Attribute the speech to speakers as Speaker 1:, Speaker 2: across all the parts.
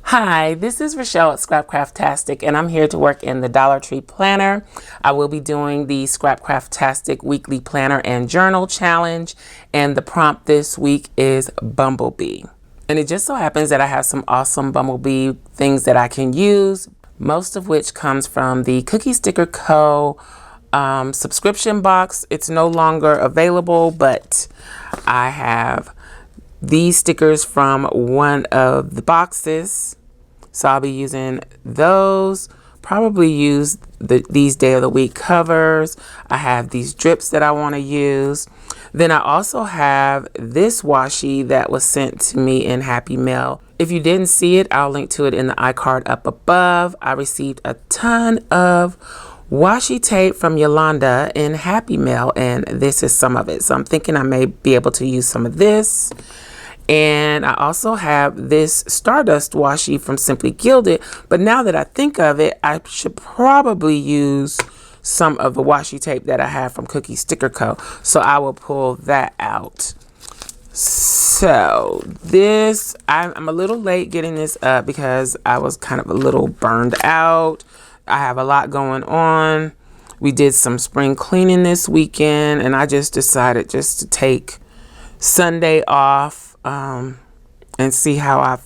Speaker 1: Hi, this is Rachelle at Scrapcraftastic, and I'm here to work in the Dollar Tree Planner. I will be doing the Scrapcraftastic Weekly Planner and Journal Challenge, and the prompt this week is Bumblebee. And it just so happens that I have some awesome Bumblebee things that I can use, most of which comes from the Cookie Sticker Co. Subscription box. It's no longer available, but I have these stickers from one of the boxes, so I'll be using those. Probably use these day of the week covers. I have these drips that I want to use. Then I also have this washi that was sent to me in Happy Mail. If you didn't see it, I'll link to it in the iCard up above. I received a ton of washi tape from Yolanda in Happy Mail, and this is some of it. So I'm thinking I may be able to use some of this. And I also have this Stardust washi from Simply Gilded. But now that I think of it, I should probably use some of the washi tape that I have from Cookie Sticker Co. So I will pull that out. So this, I'm a little late getting this up because I was kind of a little burned out. I have a lot going on. We did some spring cleaning this weekend, and I just decided just to take Sunday off and see how I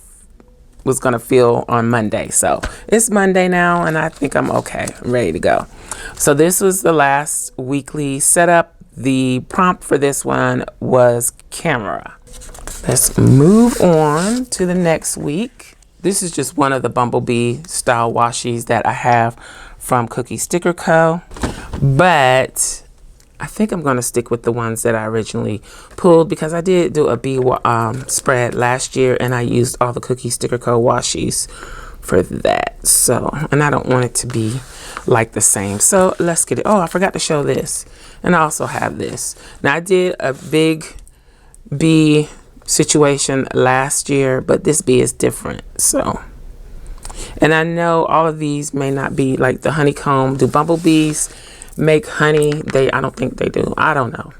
Speaker 1: was going to feel on Monday. So it's Monday now, and I think I'm okay. I'm ready to go. So this was the last weekly setup. The prompt for this one was camera. Let's move on to the next week. This is just one of the Bumblebee style washis that I have from Cookie Sticker Co. But I think I'm going to stick with the ones that I originally pulled because I did do a bee spread last year, and I used all the Cookie Sticker Co. washis for that. So, and I don't want it to be like the same. So let's get it. Oh, I forgot to show this. And I also have this. Now I did a big bee situation last year, but this bee is different. So, and I know all of these may not be like the honeycomb. Do bumblebees make honey? I don't think they do. I don't know,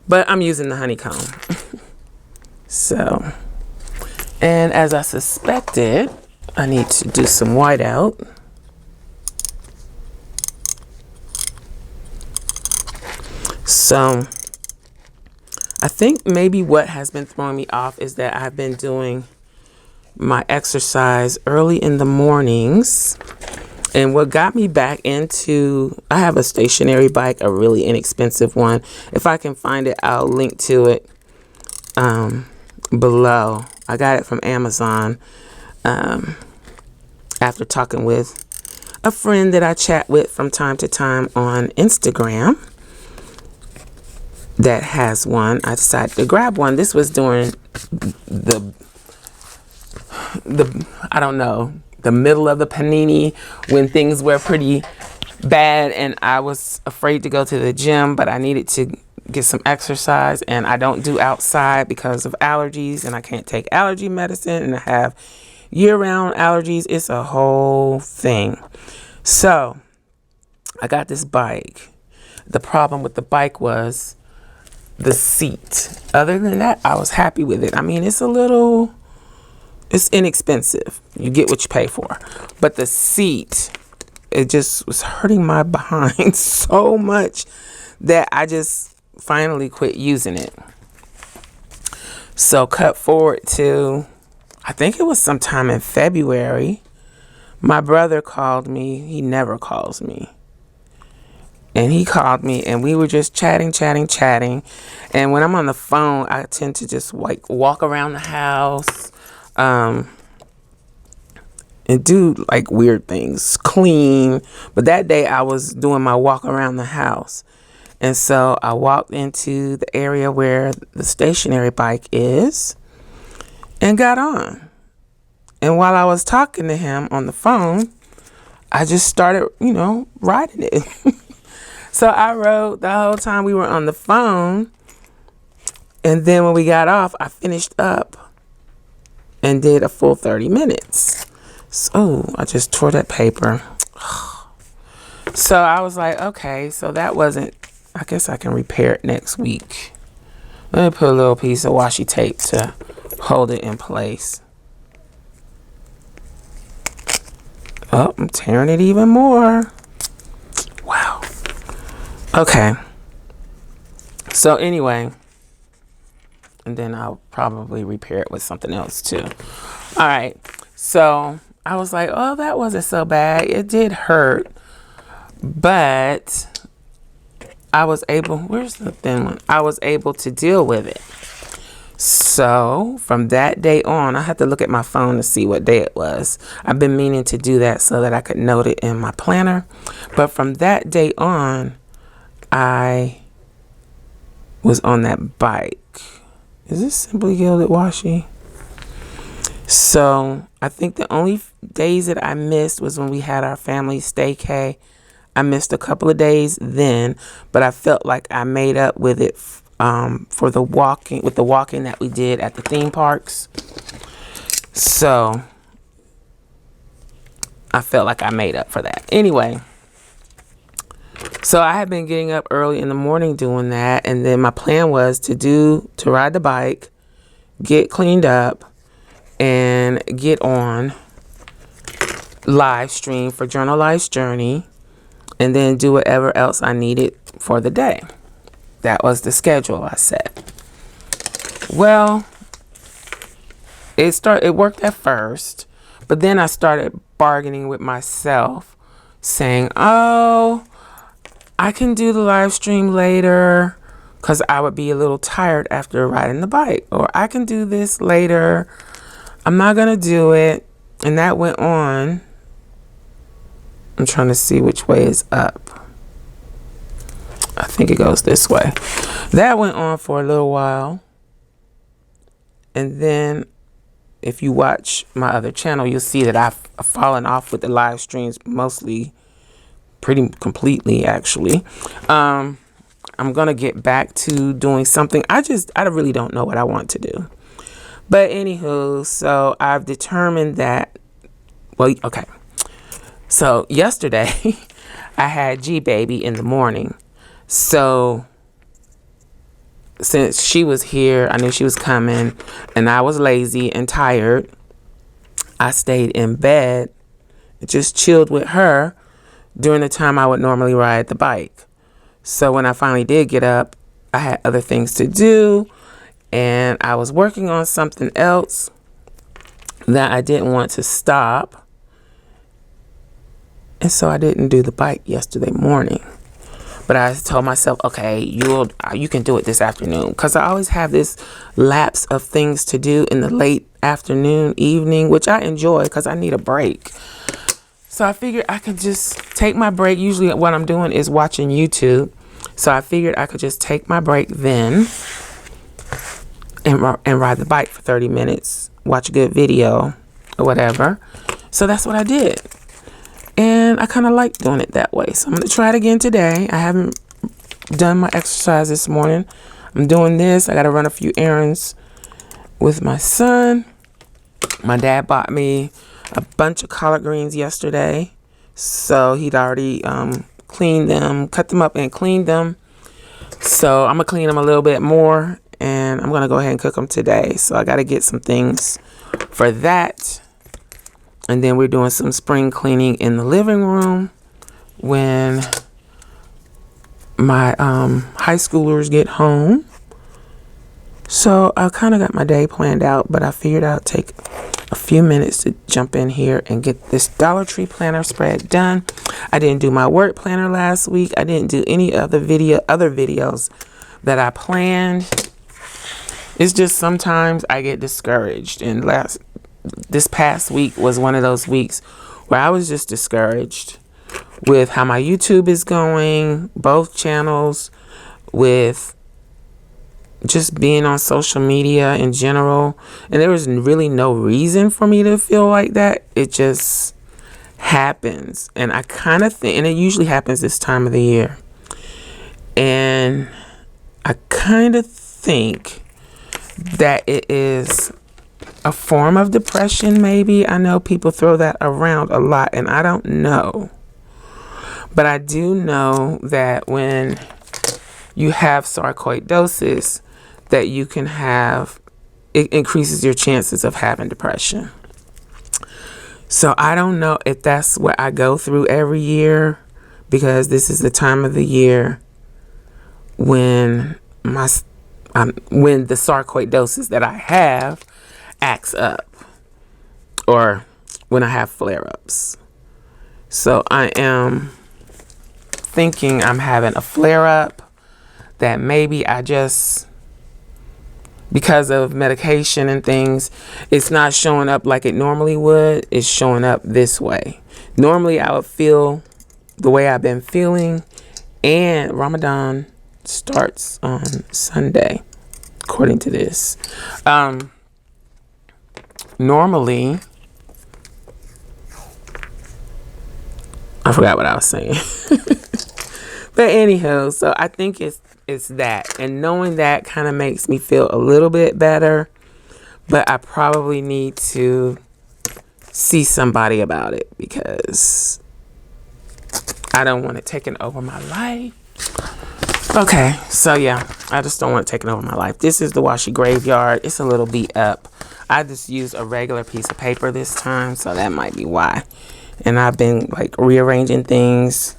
Speaker 1: but I'm using the honeycomb. So, and as I suspected, I need to do some whiteout. So I think maybe what has been throwing me off is that I've been doing my exercise early in the mornings. And what got me back into, I have a stationary bike, a really inexpensive one. If I can find it, I'll link to it below. I got it from Amazon after talking with a friend that I chat with from time to time on Instagram that has one. I decided to grab one. This was during the I don't know, the middle of the panini, when things were pretty bad and I was afraid to go to the gym, but I needed to get some exercise, and I don't do outside because of allergies, and I can't take allergy medicine, and I have year-round allergies. It's a whole thing. So I got this bike. The problem with the bike was the seat. Other than that, I was happy with it. I mean, it's inexpensive. You get what you pay for. But the seat, it just was hurting my behind so much that I just finally quit using it. So cut forward to, I think it was sometime in February, my brother called me. He never calls me. And he called me, and we were just chatting. And when I'm on the phone, I tend to just like walk around the house, and do like weird things, clean. But that day I was doing my walk around the house. And so I walked into the area where the stationary bike is and got on. And while I was talking to him on the phone, I just started, riding it. So I rode the whole time we were on the phone. And then when we got off, I finished up and did a full 30 minutes. So I just tore that paper. So I was like, okay, so that wasn't, I guess I can repair it next week. Let me put a little piece of washi tape to hold it in place. Oh, I'm tearing it even more. Wow. Okay. So anyway, and then I'll probably repair it with something else too. All right. So I was like, oh, that wasn't so bad. It did hurt, but I was able, where's the thin one? I was able to deal with it. So from that day on, I had to look at my phone to see what day it was. I've been meaning to do that so that I could note it in my planner. But from that day on, I was on that bike. Is this Simply Gilded washi? So I think the only days that I missed was when we had our family staycay. I missed a couple of days then, but I felt like I made up with it for the walking, with the walking that we did at the theme parks. So I felt like I made up for that. Anyway, so I had been getting up early in the morning doing that, and then my plan was to ride the bike, get cleaned up, and get on live stream for Journal Life's Journey, and then do whatever else I needed for the day. That was the schedule I set. Well, it worked at first, but then I started bargaining with myself, saying, oh, I can do the live stream later because I would be a little tired after riding the bike, or I can do this later. I'm not going to do it. And that went on. I'm trying to see which way is up. I think it goes this way. That went on for a little while. And then if you watch my other channel, you'll see that I've fallen off with the live streams, mostly, pretty completely actually. I'm going to get back to doing something. I really don't know what I want to do. But anywho, so I've determined that, well, okay. So yesterday I had G baby in the morning. So since she was here, I knew she was coming, and I was lazy and tired. I stayed in bed, just chilled with her during the time I would normally ride the bike. So when I finally did get up, I had other things to do, and I was working on something else that I didn't want to stop. And so I didn't do the bike yesterday morning. But I told myself, okay, you can do it this afternoon. Because I always have this lapse of things to do in the late afternoon, evening, which I enjoy because I need a break. So I figured I could just take my break. Usually what I'm doing is watching YouTube. So I figured I could just take my break then and ride the bike for 30 minutes, watch a good video or whatever. So that's what I did. And I kind of like doing it that way. So I'm going to try it again today. I haven't done my exercise this morning. I'm doing this. I got to run a few errands with my son. My dad bought me a bunch of collard greens yesterday. So he'd already cleaned them, cut them up and cleaned them. So I'm going to clean them a little bit more. And I'm going to go ahead and cook them today. So I got to get some things for that. And then we're doing some spring cleaning in the living room when my high schoolers get home. So I kind of got my day planned out, but I figured I'd take a few minutes to jump in here and get this Dollar Tree planner spread done. I didn't do my work planner last week. I didn't do any other videos that I planned. It's just sometimes I get discouraged, and this past week was one of those weeks where I was just discouraged with how my YouTube is going, both channels, with just being on social media in general. And there was really no reason for me to feel like that. It just happens. And I kind of think, and it usually happens this time of the year. And I kind of think that it is a form of depression, maybe. I know people throw that around a lot, and I don't know. But I do know that when you have sarcoidosis, that you can have, it increases your chances of having depression. So I don't know if that's what I go through every year, because this is the time of the year when when the sarcoidosis that I have acts up, or when I have flare-ups. So I am thinking I'm having a flare-up, that maybe I just, because of medication and things, it's not showing up like it normally would. It's showing up this way. Normally I would feel the way I've been feeling, and Ramadan starts on Sunday, according to this. Normally, I forgot what I was saying. But anywho, so I think it's that, and knowing that kind of makes me feel a little bit better, but I probably need to see somebody about it, because I don't want it taking over my life. Okay, so yeah, I just don't want it taking over my life. This is the washi graveyard. It's a little beat up. I just used a regular piece of paper this time, so that might be why. And I've been like rearranging things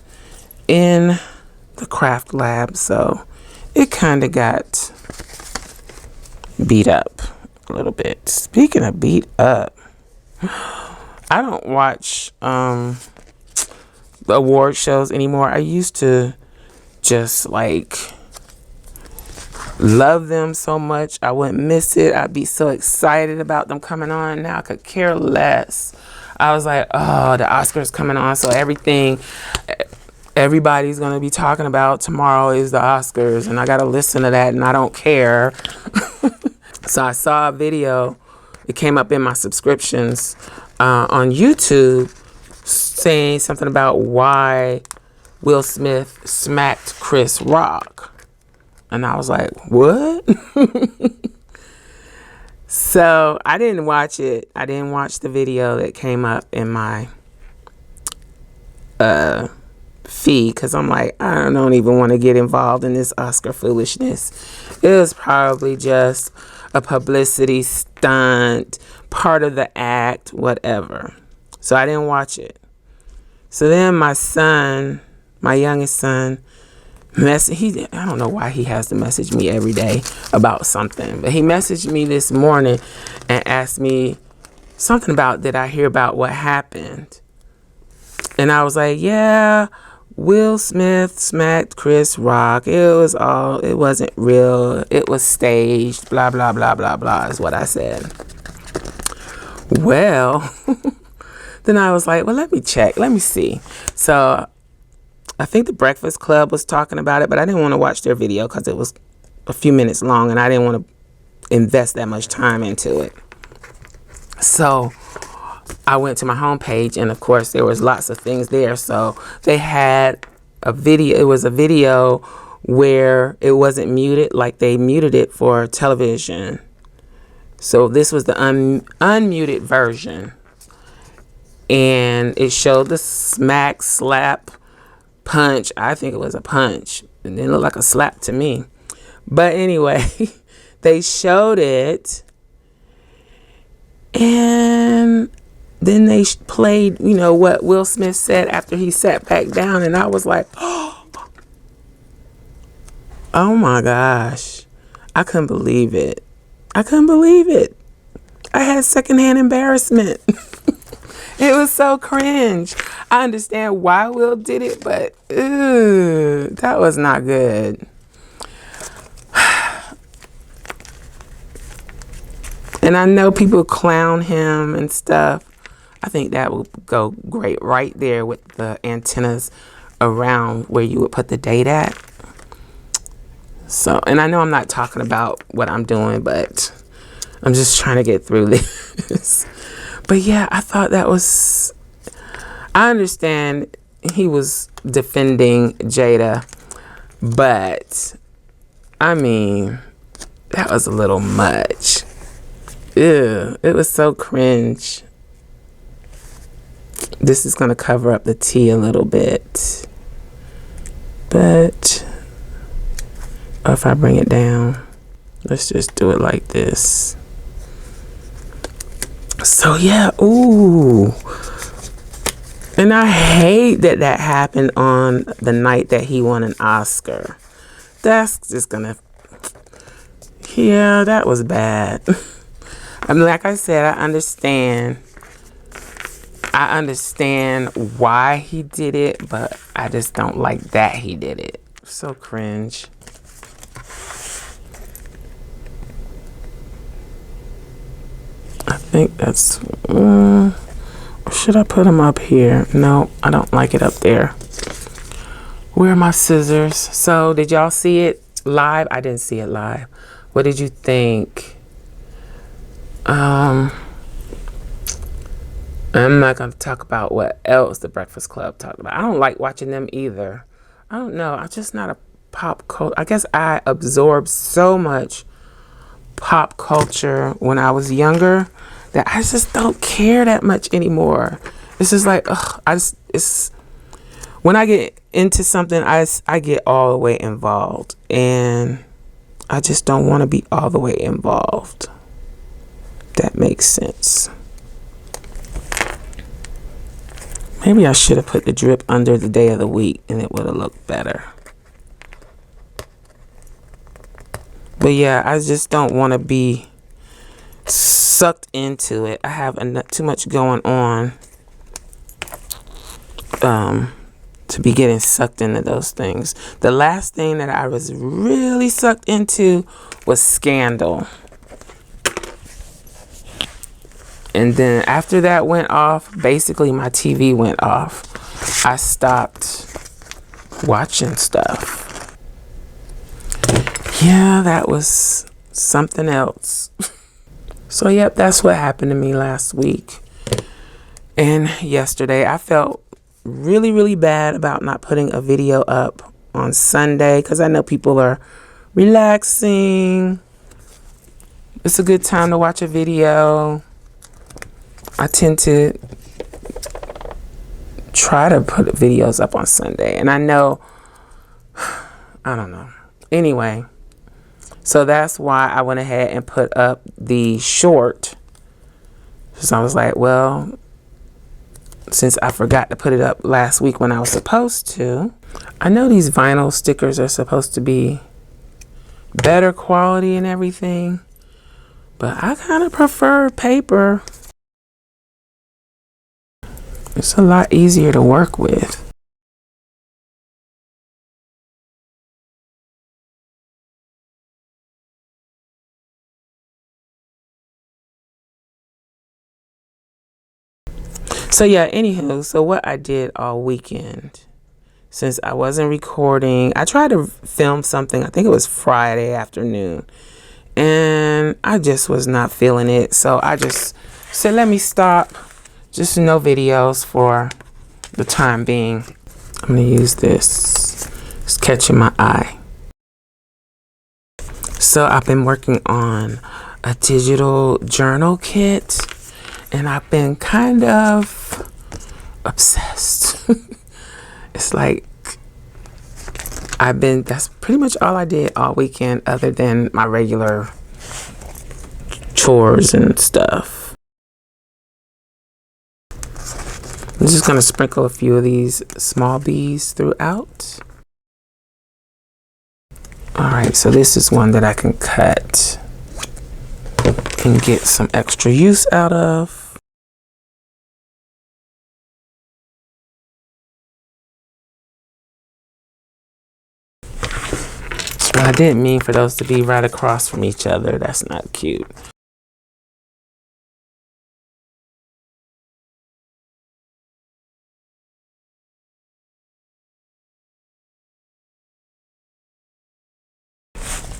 Speaker 1: in the craft lab, so it kind of got beat up a little bit. Speaking of beat up, I don't watch award shows anymore. I used to just like love them so much I wouldn't miss it. I'd be so excited about them coming on. Now I could care less. I was like, oh, the Oscars coming on, so everybody's gonna be talking about tomorrow is the Oscars, and I gotta listen to that, and I don't care. So I saw a video, it came up in my subscriptions on YouTube, saying something about why Will Smith smacked Chris Rock. And I was like, what? So I didn't watch it. I didn't watch the video that came up in my feed, because I'm like, I don't even want to get involved in this Oscar foolishness. It was probably just a publicity stunt, part of the act, whatever. So I didn't watch it. So then my son, my youngest son, I don't know why he has to message me every day about something, but he messaged me this morning and asked me something about, did I hear about what happened? And I was like, yeah, Will Smith smacked Chris Rock. It wasn't real. It was staged, blah, blah, blah, blah, blah, is what I said. Well, then I was like, well, let me check. Let me see. So I think the Breakfast Club was talking about it, but I didn't want to watch their video because it was a few minutes long, and I didn't want to invest that much time into it. So I went to my homepage, and of course there was lots of things there. So they had a video. It was a video where it wasn't muted, like they muted it for television. So this was the unmuted version, and it showed the smack, slap, punch. I think it was a punch. It didn't look like a slap to me. But anyway, they showed it, and then they played, what Will Smith said after he sat back down, and I was like, oh my gosh. I couldn't believe it. I couldn't believe it. I had secondhand embarrassment. It was so cringe. I understand why Will did it, but that was not good. And I know people clown him and stuff. I think that would go great right there with the antennas around where you would put the date at. So, and I know I'm not talking about what I'm doing, but I'm just trying to get through this. But yeah, I thought that was, I understand he was defending Jada, but I mean, that was a little much. Ew, it was so cringe. This is going to cover up the tea a little bit. But if I bring it down, let's just do it like this. So yeah, ooh, And I hate that that happened on the night that he won an Oscar. That's just gonna, yeah, that was bad. I mean, like I said, I understand why he did it, but I just don't like that he did it. So cringe. I think that's, should I put them up here? No, I don't like it up there. Where are my scissors? So did y'all see it live? I didn't see it live. What did you think? I'm not going to talk about what else the Breakfast Club talked about. I don't like watching them either. I don't know. I'm just not a pop culture. I guess I absorbed so much pop culture when I was younger that I just don't care that much anymore. It's just like, ugh, it's when I get into something, I get all the way involved, and I just don't want to be all the way involved. That makes sense. Maybe I should have put the drip under the day of the week and it would have looked better. But yeah, I just don't want to be sucked into it. I have too much going on to be getting sucked into those things. The last thing that I was really sucked into was Scandal. And then after that went off, basically my TV went off. I stopped watching stuff. Yeah, that was something else. So, yep, that's what happened to me last week. And yesterday, I felt really, really bad about not putting a video up on Sunday because I know people are relaxing. It's a good time to watch a video. I tend to try to put videos up on Sunday, and I know, I don't know. Anyway, so that's why I went ahead and put up the short. So I was like, well, since I forgot to put it up last week when I was supposed to, I know these vinyl stickers are supposed to be better quality and everything, but I kind of prefer paper. It's a lot easier to work with. So yeah, anywho, so what I did all weekend, since I wasn't recording, I tried to film something, I think it was Friday afternoon, and I just was not feeling it. So I just said, let me stop, just no videos for the time being. I'm gonna use this, it's catching my eye. So I've been working on a digital journal kit, and I've been kind of obsessed. It's like that's pretty much all I did all weekend other than my regular chores and stuff. I'm just gonna sprinkle a few of these small bees throughout. All right, so this is one that I can cut and get some extra use out of. So I didn't mean for those to be right across from each other. That's not cute.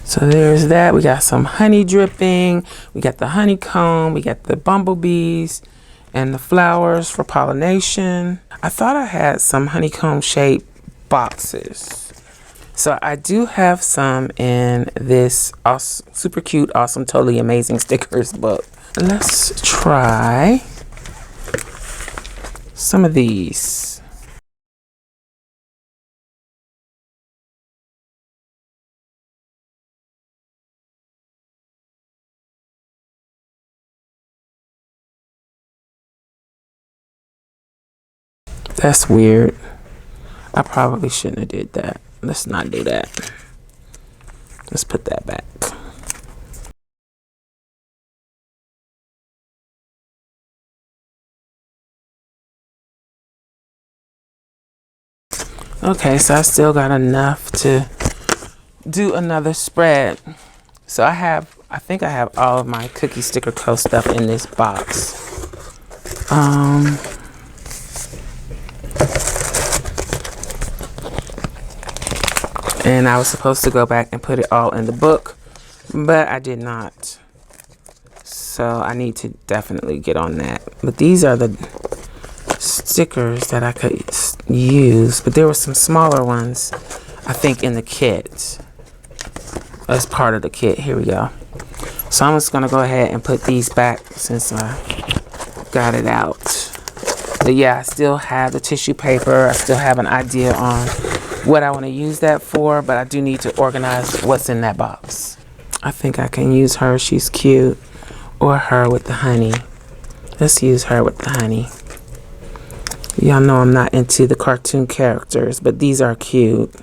Speaker 1: So there's that. We got some honey dripping. We got the honeycomb. We got the bumblebees and the flowers for pollination. I thought I had some honeycomb shaped boxes. So I do have some in this awesome, super cute, awesome, totally amazing stickers book. Let's try some of these. That's weird. I probably shouldn't have did that. Let's not do that. Let's put that back. Okay, so I still got enough to do another spread. So I think I have all of my Cookie Sticker Co stuff in this box. And I was supposed to go back and put it all in the book, but I did not. So I need to definitely get on that. But these are the stickers that I could use, but there were some smaller ones, I think, in the kit. As part of the kit. Here we go. So I'm just gonna go ahead and put these back since I got it out. But yeah, I still have the tissue paper. I still have an idea on what I want to use that for, but I do need to organize what's in that box. I think I can use her. She's cute. Or her with the honey. Let's use her with the honey. Y'all know I'm not into the cartoon characters, but these are cute.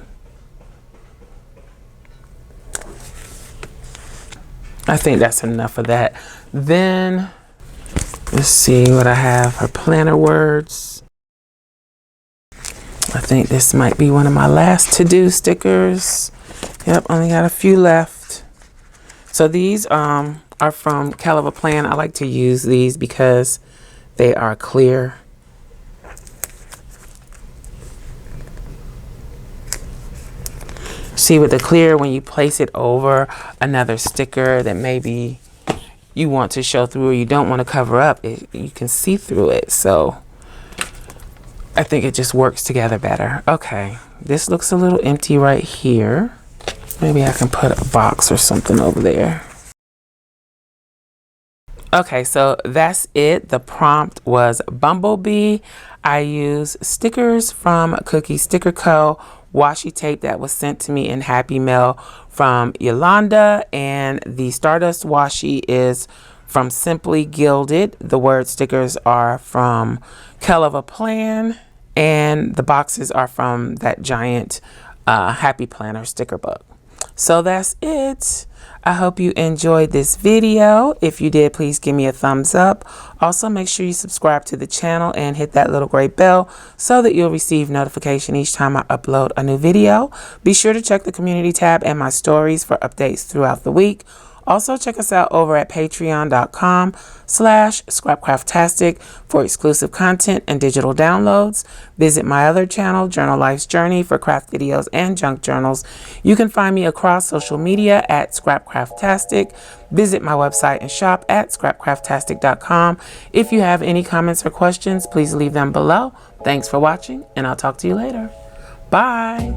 Speaker 1: I think that's enough of that. Then, let's see what I have. Her planner words. I think this might be one of my last to-do stickers. Yep, only got a few left. So these are from CHELA Plan. I like to use these because they are clear. See, with the clear, when you place it over another sticker that maybe you want to show through or you don't want to cover up, you can see through it. So I think it just works together better. Okay, this looks a little empty right here. Maybe I can put a box or something over there. Okay, so that's it. The prompt was Bumblebee. I use stickers from Cookie Sticker Co. Washi tape that was sent to me in Happy Mail from Yolanda, and the Stardust washi is from Simply Gilded. The word stickers are from CHELA Plan, and the boxes are from that giant Happy Planner sticker book. So that's it. I hope you enjoyed this video. If you did, please give me a thumbs up. Also, make sure you subscribe to the channel and hit that little gray bell so that you'll receive notification each time I upload a new video. Be sure to check the community tab and my stories for updates throughout the week. Also, check us out over at patreon.com/Scrapcraftastic for exclusive content and digital downloads. Visit my other channel, Journal Life's Journey, for craft videos and junk journals. You can find me across social media at Scrapcraftastic. Visit my website and shop at scrapcraftastic.com. If you have any comments or questions, please leave them below. Thanks for watching, and I'll talk to you later. Bye.